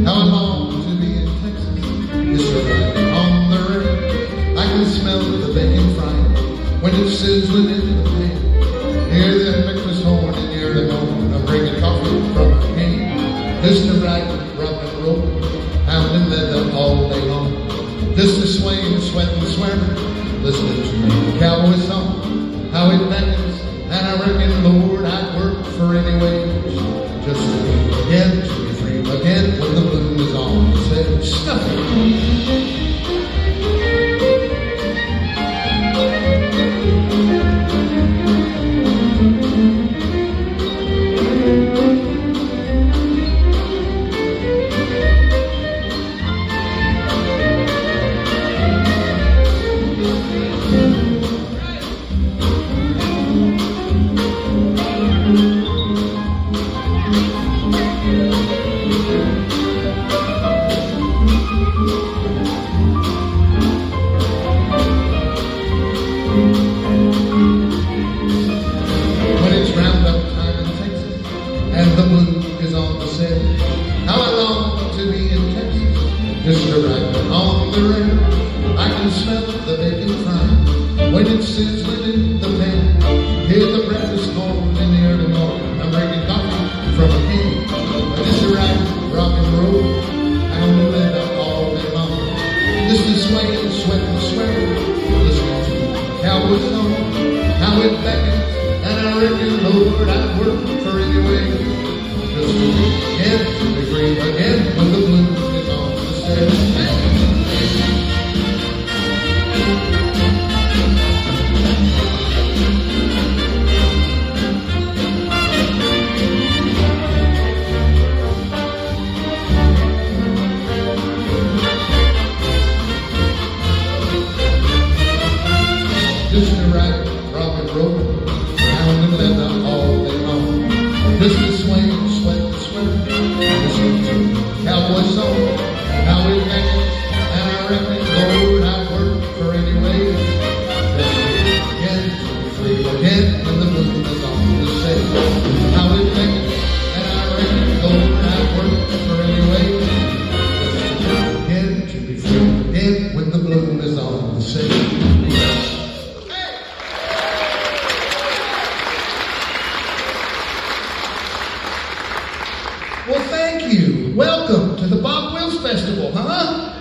How I long to be in Texas. It's right on the rail. I can smell the bacon frying when it's sizzling in the pan. Hear the breakfast horn and hear the moan of bringing coffee from a can. Just to ride, rock and roll, pounding leather all day long. Just to sway and sweat and swearing, listening to the cowboy song. How it beckons, and I reckon, Lord, I'd work for any wage. Just to be again, to be free again, when the bloom is on. Say, stuff it. And the blue is on the set. How I long to be in Texas, just to ride on the rail. I can smell the bacon frying when it's sizzling in the pan. Hear the breakfast horn in the early morning. I'm drinking coffee from a can. Just to ride, rock and roll, pound the leather all day long. Just to sway and sweat and swear, listening to the cowboy song. How it beckons, and I reckon, Lord, I'd work for any way. Just to be again, to be free again, when the blues is on the set. Just to ride, rock and roll, pound and leather all day long. Just to swing, sweat and sweat, listen to the cowboy song. How it beckons, and I reckon, Lord, I'd work for any wage. Just to be again, to be free again, when the moon is on the set. How it beckons, and I reckon, Lord, I'd work for any wage. Just to be again, to be free again, when the bloom is on the set. Well, thank you. Welcome to the Bob Wills Festival, huh?